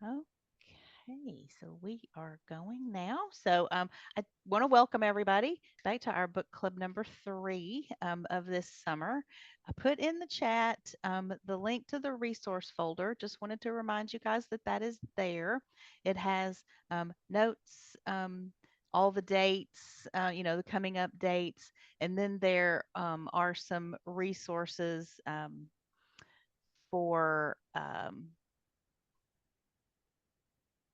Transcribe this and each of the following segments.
Okay, so we are going now. I want to welcome everybody back to our book club number 3 of this summer. I put in the chat the link to the resource folder. Just wanted to remind you guys that that is there. It has notes, all the dates, the coming up dates, and then there are some resources for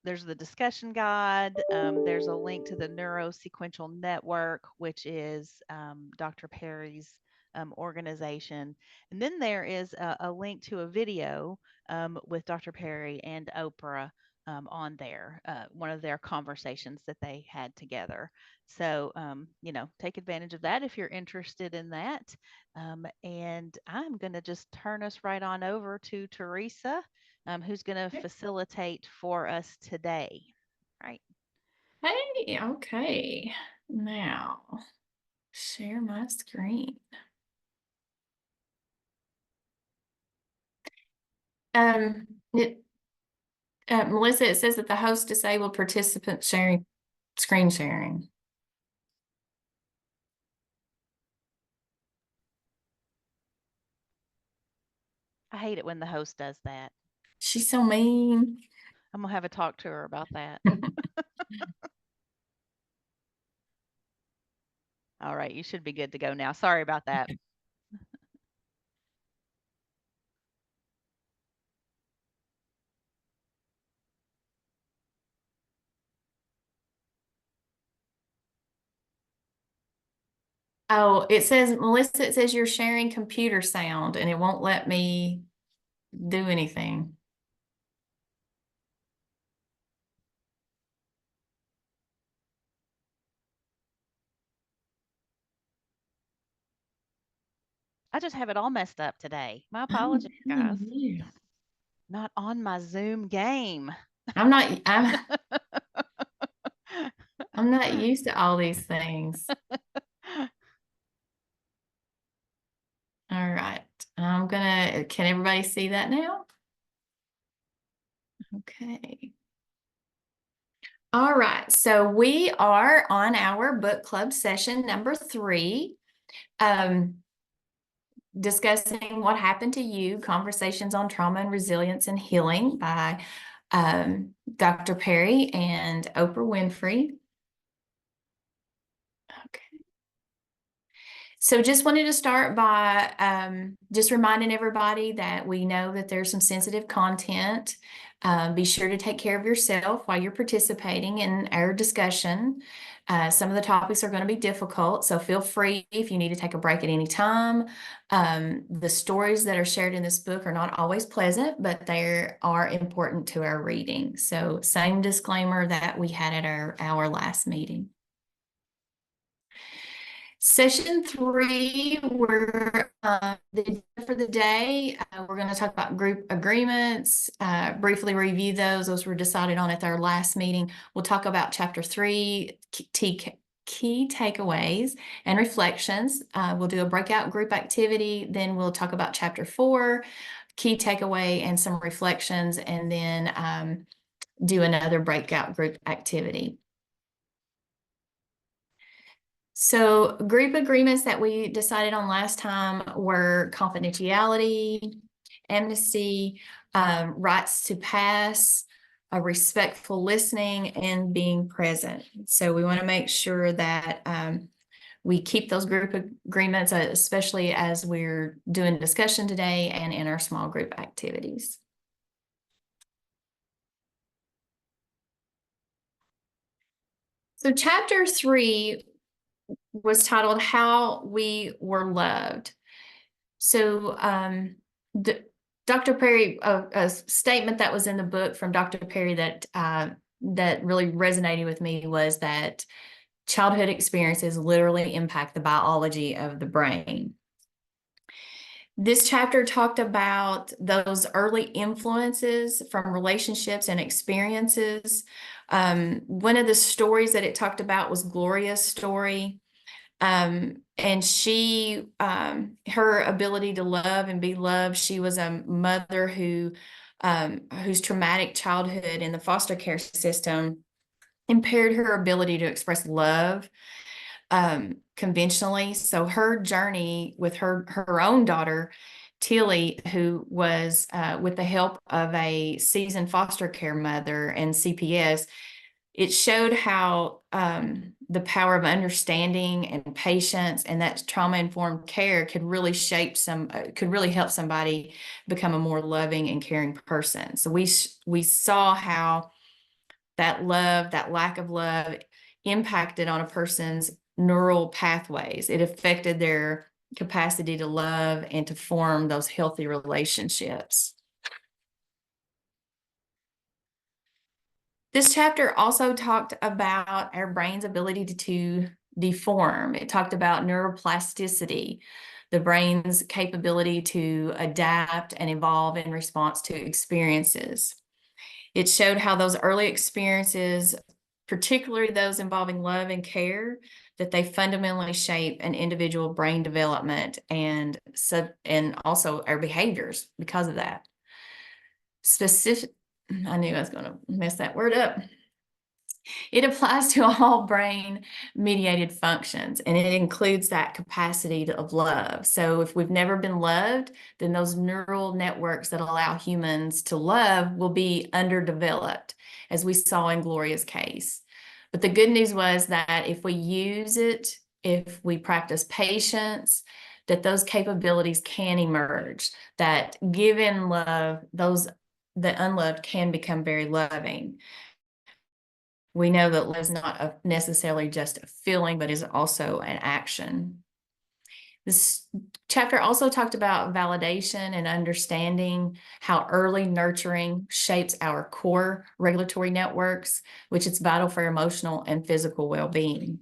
there's the discussion guide. There's a link to the Neurosequential Network, which is Dr. Perry's organization. And then there is a link to a video with Dr. Perry and Oprah on there, one of their conversations that they had together. So, take advantage of that if you're interested in that. And I'm going to just turn us right on over to Teresa, who's going to facilitate for us today. Right. Hey, okay. Now, share my screen. Um, it, Melissa, it says that the host disabled participant sharing screen sharing. I hate it when the host does that. She's so mean. I'm going to have a talk to her about that. All right. You should be good to go now. Sorry about that. Oh, it says, Melissa, it says you're sharing computer sound and it won't let me do anything. I just have it all messed up today. My I'm apologies, guys. telling you. Not on my Zoom game. I'm not, I'm, I'm not used to all these things. All right. Can everybody see that now? Okay. All right. So we are on our book club session number 3, discussing What Happened to You, Conversations on Trauma and Resilience and Healing by Dr. Perry and Oprah Winfrey. Okay. So just wanted to start by just reminding everybody that we know that there's some sensitive content. Be sure to take care of yourself while you're participating in our discussion. Some of the topics are going to be difficult, so feel free if you need to take a break at any time. The stories that are shared in this book are not always pleasant, but they are important to our reading. So same disclaimer that we had at our last meeting. Session 3, we're for the day. We're going to talk about group agreements, briefly review those. Those were decided on at our last meeting. We'll talk about Chapter 3, key takeaways and reflections. We'll do a breakout group activity. Then we'll talk about Chapter 4, key takeaway and some reflections, and then do another breakout group activity. So group agreements that we decided on last time were confidentiality, amnesty, rights to pass, a respectful listening, and being present. So we want to make sure that we keep those group agreements, especially as we're doing discussion today and in our small group activities. So chapter 3 was titled How We Were Loved. So Dr. Perry, a statement that was in the book from Dr. Perry that really resonated with me was that childhood experiences literally impact the biology of the brain. This chapter talked about those early influences from relationships and experiences. One of the stories that it talked about was Gloria's story. And her ability to love and be loved, she was a mother who whose traumatic childhood in the foster care system impaired her ability to express love conventionally. So her journey with her own daughter, Tilly, who was with the help of a seasoned foster care mother and CPS, it showed how the power of understanding and patience and that trauma-informed care could really could really help somebody become a more loving and caring person. So we saw how that love, that lack of love, impacted on a person's neural pathways. It affected their capacity to love and to form those healthy relationships. This chapter also talked about our brain's ability to deform. It talked about neuroplasticity, the brain's capability to adapt and evolve in response to experiences. It showed how those early experiences, particularly those involving love and care, that they fundamentally shape an individual brain development and also our behaviors because of that. I knew I was going to mess that word up. It applies to all brain mediated functions, and it includes that capacity of love. So if we've never been loved, then those neural networks that allow humans to love will be underdeveloped, as we saw in Gloria's case. But the good news was that if we use it, if we practice patience, that those capabilities can emerge, that given love, the unloved can become very loving. We know that love is not necessarily just a feeling, but is also an action. This chapter also talked about validation and understanding how early nurturing shapes our core regulatory networks, which is vital for emotional and physical well-being.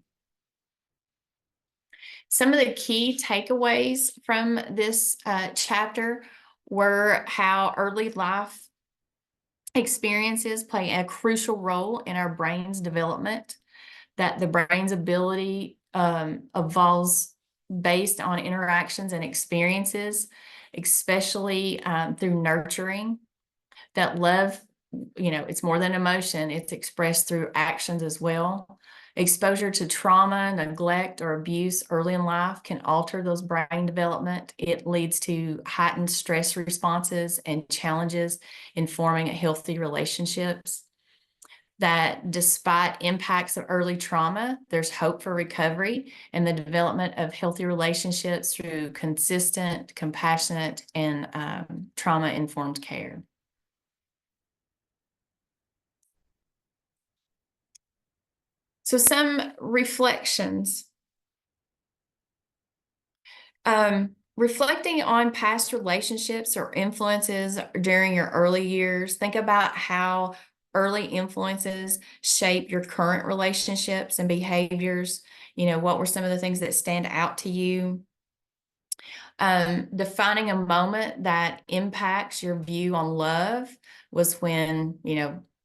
Some of the key takeaways from this chapter were how early life experiences play a crucial role in our brain's development, that the brain's ability evolves based on interactions and experiences, especially through nurturing. That love, it's more than emotion, it's expressed through actions as well. Exposure to trauma, neglect, or abuse early in life can alter those brain development. It leads to heightened stress responses and challenges in forming healthy relationships. That despite impacts of early trauma, there's hope for recovery and the development of healthy relationships through consistent, compassionate, and trauma-informed care. So some reflections. Reflecting on past relationships or influences during your early years, think about how early influences shape your current relationships and behaviors. What were some of the things that stand out to you? Defining a moment that impacts your view on love was when,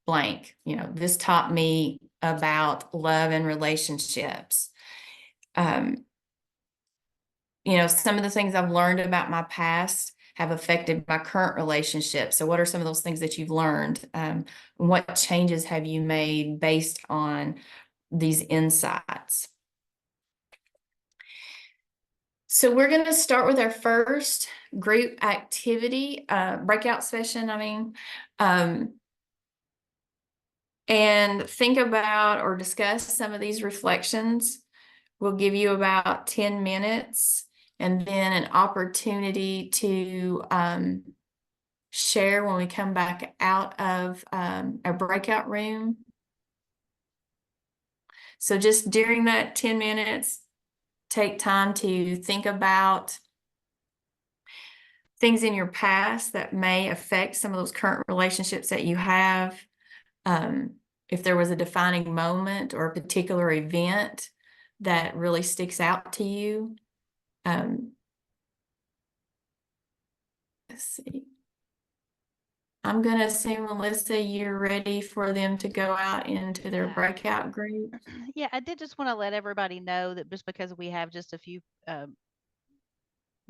blank, this taught me about love and relationships. Some of the things I've learned about my past have affected my current relationship. So what are some of those things that you've learned? What changes have you made based on these insights? So we're going to start with our first group activity, breakout session, and think about or discuss some of these reflections. We'll give you about 10 minutes and then an opportunity to share when we come back out of our breakout room. So just during that 10 minutes, take time to think about things in your past that may affect some of those current relationships that you have. If there was a defining moment or a particular event that really sticks out to you. Let's see. I'm going to assume, Melissa, you're ready for them to go out into their breakout group. Yeah, I did just want to let everybody know that just because we have just a few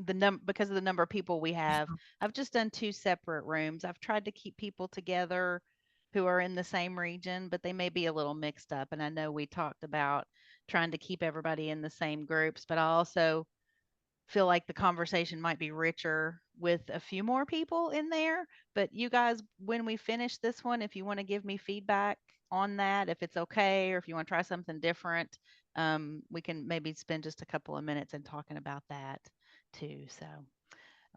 because of the number of people we have, I've just done two separate rooms. I've tried to keep people together who are in the same region, but they may be a little mixed up. And I know we talked about trying to keep everybody in the same groups, but I also feel like the conversation might be richer with a few more people in there. But you guys, when we finish this one, if you want to give me feedback on that, if it's okay, or if you want to try something different, we can maybe spend just a couple of minutes in talking about that too. So,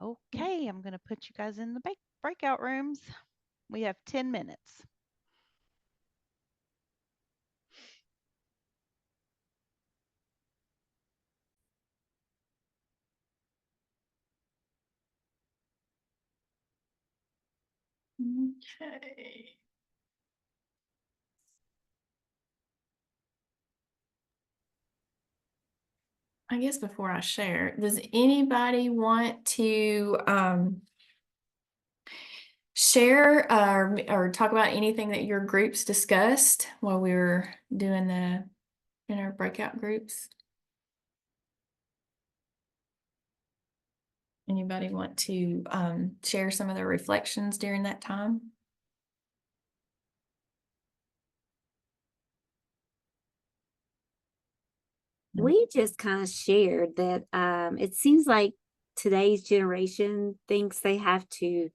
okay, I'm going to put you guys in the breakout rooms. We have 10 minutes. Okay. I guess before I share, does anybody want to share or talk about anything that your groups discussed while we were doing in our breakout groups? Anybody want to share some of their reflections during that time? We just kind of shared that it seems like today's generation thinks they have to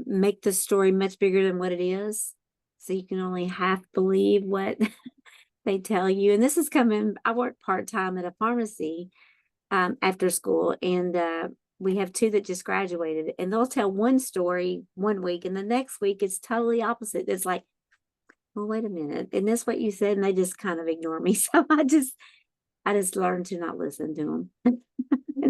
make the story much bigger than what it is. So you can only half believe what they tell you. And this is coming, I work part time at a pharmacy after school, and we have two that just graduated, and they'll tell one story one week, and the next week it's totally opposite. It's like, well, wait a minute, and that's what you said, and they just kind of ignore me. So I just learned to not listen to them. And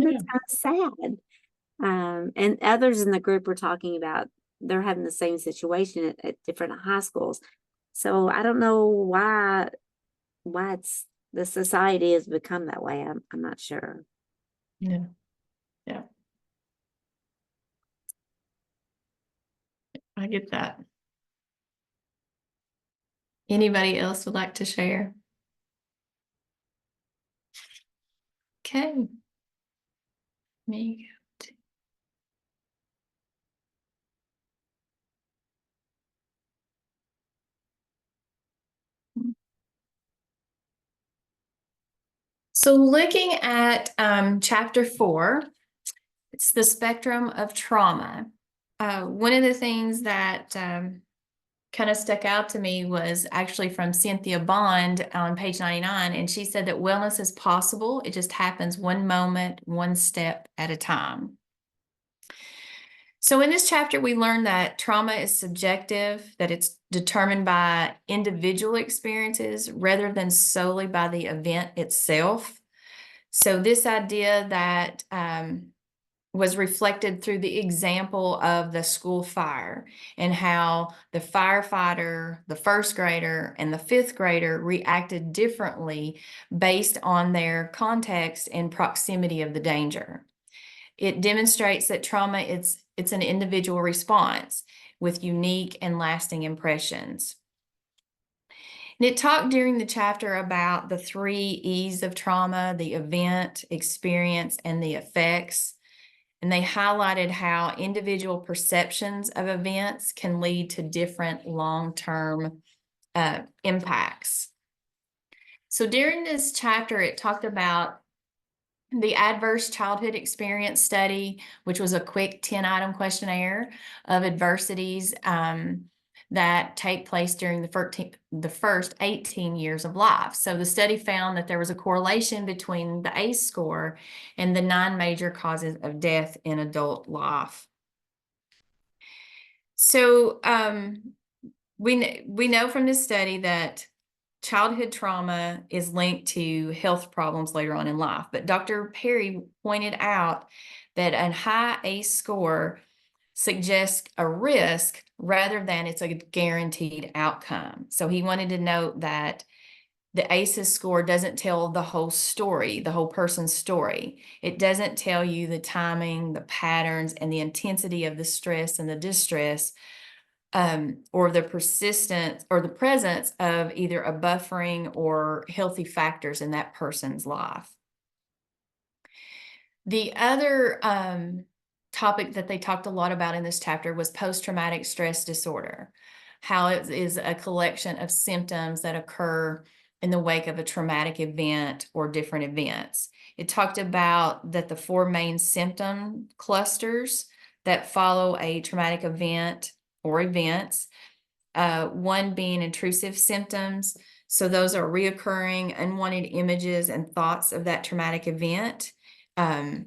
Yeah. that's kind of sad. And others in the group were talking about they're having the same situation at different high schools. So I don't know why it's the society has become that way. I'm not sure. Yeah. Yeah. I get that. Anybody else would like to share? Okay. Me. So looking at chapter 4, it's the spectrum of trauma. One of the things that kind of stuck out to me was actually from Cynthia Bond on page 99, and she said that wellness is possible. It just happens one moment, one step at a time. So in this chapter, we learned that trauma is subjective, that it's determined by individual experiences rather than solely by the event itself. So this idea that was reflected through the example of the school fire and how the firefighter, the first grader, and the fifth grader reacted differently based on their context and proximity of the danger. It demonstrates that trauma, it's an individual response with unique and lasting impressions. And it talked during the chapter about the 3 E's of trauma: the event, experience, and the effects. And they highlighted how individual perceptions of events can lead to different long-term impacts. So during this chapter, it talked about the Adverse Childhood Experience Study, which was a quick 10-item questionnaire of adversities that take place during the first 18 years of life. So the study found that there was a correlation between the ACE score and the 9 major causes of death in adult life. So we know from this study that childhood trauma is linked to health problems later on in life. But Dr. Perry pointed out that a high ACE score suggests a risk rather than it's a guaranteed outcome. So he wanted to note that the ACEs score doesn't tell the whole story, the whole person's story. It doesn't tell you the timing, the patterns, and the intensity of the stress and the distress, or the persistence or the presence of either a buffering or healthy factors in that person's life. The other topic that they talked a lot about in this chapter was post-traumatic stress disorder, how it is a collection of symptoms that occur in the wake of a traumatic event or different events. It talked about that the 4 main symptom clusters that follow a traumatic event or events, one being intrusive symptoms. So those are reoccurring unwanted images and thoughts of that traumatic event.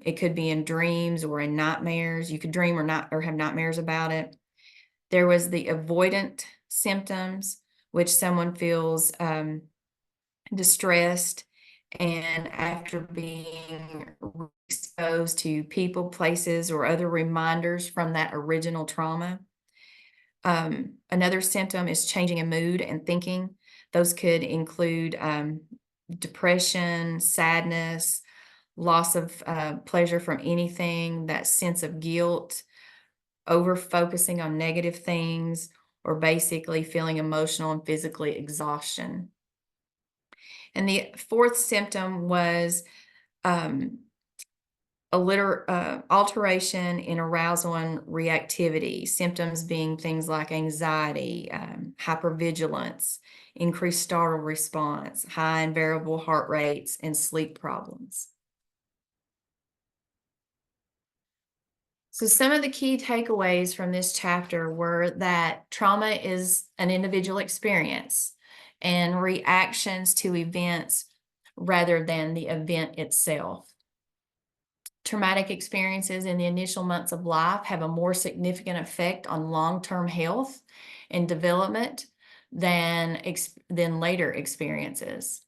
It could be in dreams or in nightmares. You could dream or have nightmares about it. There was the avoidant symptoms, which someone feels distressed, and after being exposed to people, places, or other reminders from that original trauma. Another symptom is changing in mood and thinking. Those could include depression, sadness, loss of pleasure from anything, that sense of guilt, over focusing on negative things, or basically feeling emotional and physically exhaustion. And the 4th symptom was alteration in arousal and reactivity, symptoms being things like anxiety, hypervigilance, increased startle response, high and variable heart rates, and sleep problems. So some of the key takeaways from this chapter were that trauma is an individual experience and reactions to events rather than the event itself. Traumatic experiences in the initial months of life have a more significant effect on long-term health and development than later experiences.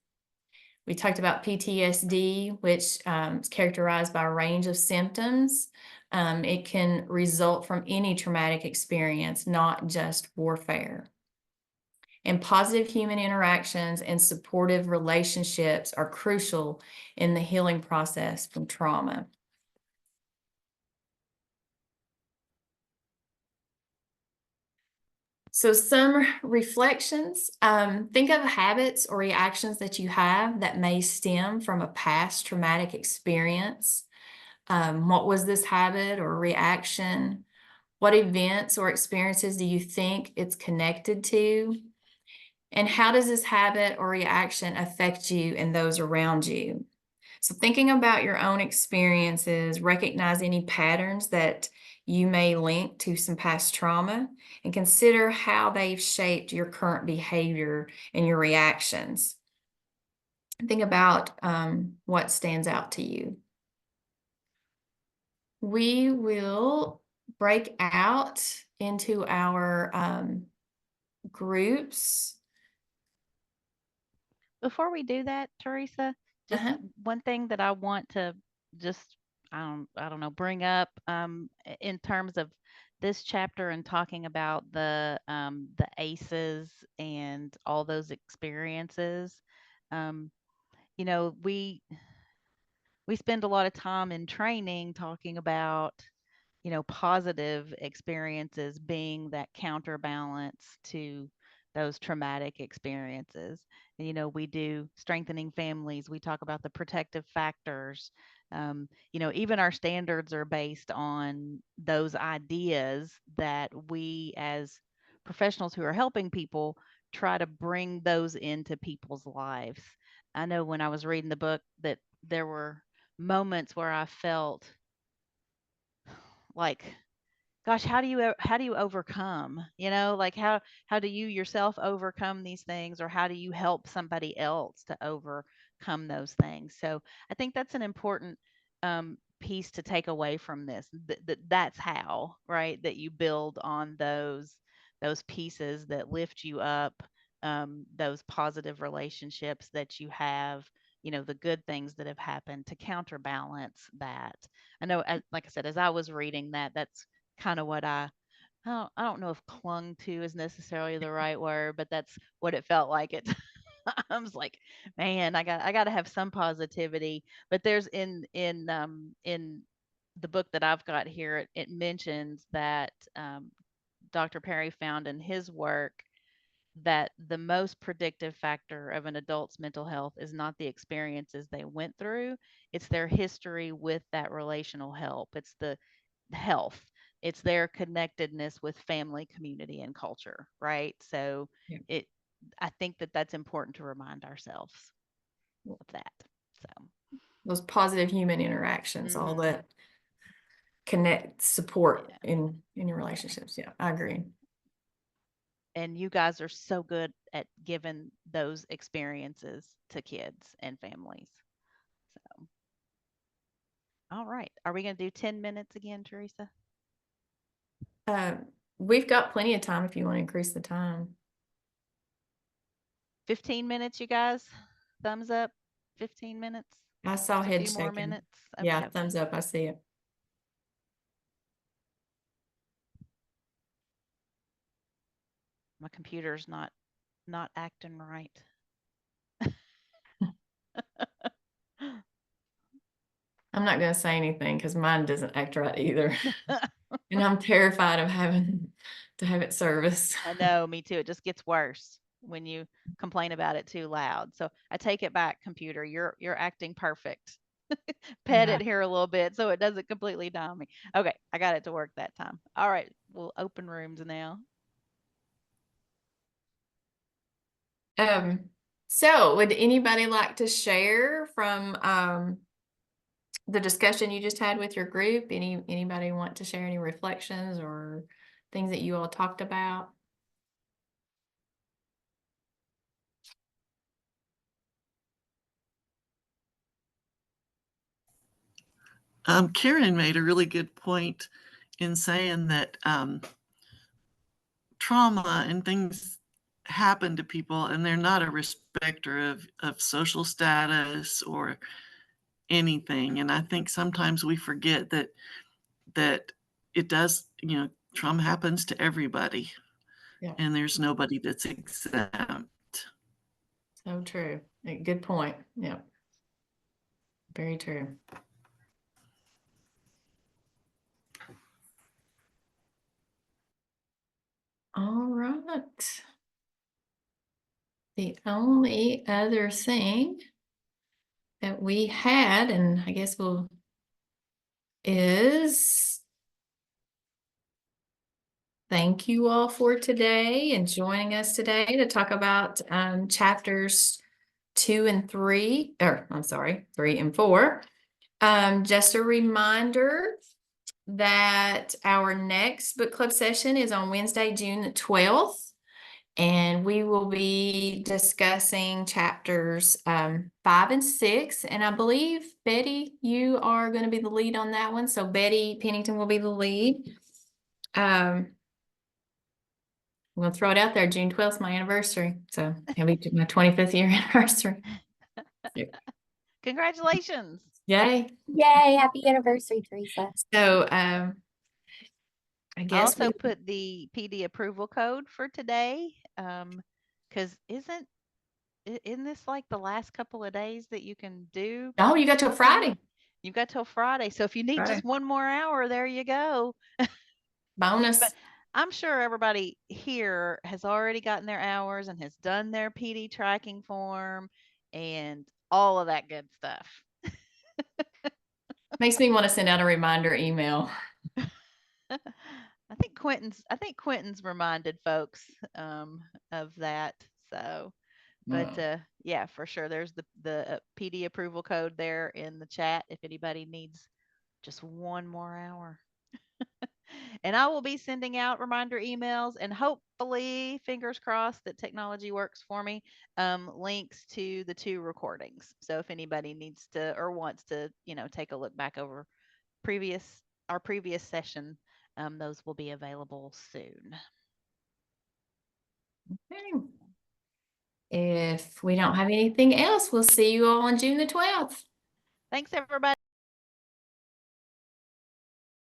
We talked about PTSD, which is characterized by a range of symptoms. It can result from any traumatic experience, not just warfare. And positive human interactions and supportive relationships are crucial in the healing process from trauma. So some reflections, think of habits or reactions that you have that may stem from a past traumatic experience. What was this habit or reaction? What events or experiences do you think it's connected to? And how does this habit or reaction affect you and those around you? So thinking about your own experiences, recognize any patterns that you may link to some past trauma, and consider how they've shaped your current behavior and your reactions. Think about what stands out to you. We will break out into our groups. Before we do that, Teresa, just one thing that I want to just I don't know bring up in terms of this chapter and talking about the ACEs and all those experiences. Um, you know, we spend a lot of time in training talking about, you know, positive experiences being that counterbalance to those traumatic experiences. And, you know, we do strengthening families, we talk about the protective factors. You know, even our standards are based on those ideas that we, as professionals who are helping people, try to bring those into people's lives. I know when I was reading the book that there were moments where I felt like, gosh, how do you overcome, you know, like how do you yourself overcome these things, or how do you help somebody else to overcome those things? So I think that's an important piece to take away from this, that's how, right, that you build on those pieces that lift you up, those positive relationships that you have, you know, the good things that have happened to counterbalance that. I know, like I said, as I was reading that, that's kind of what I don't know if clung to is necessarily the right word, but that's what it felt like at times. Like, man, I got to have some positivity. But there's in the book that I've got here, it mentions that Dr. Perry found in his work that the most predictive factor of an adult's mental health is not the experiences they went through, it's their history with that relational help. It's the health, it's their connectedness with family, community, and culture, right? So Yeah. I think that that's important to remind ourselves of that. So Those positive human interactions, all that connect, support in your relationships. Yeah, I agree. And you guys are so good at giving those experiences to kids and families. So, all right. Are we going to do 10 minutes again, Teresa? We've got plenty of time if you want to increase the time. 15 minutes, you guys? Thumbs up. 15 minutes. I saw Just a head few more shaking. minutes. Yeah, Okay. thumbs up. I see it. My computer's not acting right. I'm not going to say anything because mine doesn't act right either. And I'm terrified of having to have it serviced. I know, me too. It just gets worse when you complain about it too loud. So I take it back, computer. You're acting perfect. Pet Yeah. it here a little bit so it doesn't completely die on me. Okay, I got it to work that time. All right, we'll open rooms now. So would anybody like to share from the discussion you just had with your group? Anybody want to share any reflections or things that you all talked about? Karen made a really good point in saying that trauma and things happen to people and they're not a respecter of social status or anything. And I think sometimes we forget that it does, trauma happens to everybody. Yeah. And there's nobody that's exempt. So true. Good point. Yeah. Very true. All right. The only other thing that we had, and I guess is thank you all for today and joining us today to talk about chapters 2 and 3, or I'm sorry, 3 and 4. Just a reminder that our next book club session is on Wednesday, June the 12th. And we will be discussing chapters 5 and 6. And I believe, Betty, you are going to be the lead on that one. So Betty Pennington will be the lead. I'm going to throw it out there. June 12th is my anniversary. So it'll be my 25th year anniversary. Congratulations. Yay. Yay, happy anniversary, Teresa. So I I guess also put the PD approval code for today. Because isn't this like the last couple of days that you can do? Oh, you got till Friday. You've got till Friday. So if you need Friday. just one more hour, there you go. Bonus. But I'm sure everybody here has already gotten their hours and has done their PD tracking form and all of that good stuff. Makes me want to send out a reminder email. I think Quentin's reminded folks of that. So, but yeah, for sure. There's the PD approval code there in the chat if anybody needs just one more hour. And I will be sending out reminder emails and hopefully, fingers crossed, that technology works for me, links to the 2 recordings. So if anybody needs to or wants to, take a look back over our previous session, those will be available soon. Okay. If we don't have anything else, we'll see you all on June the 12th. Thanks, everybody.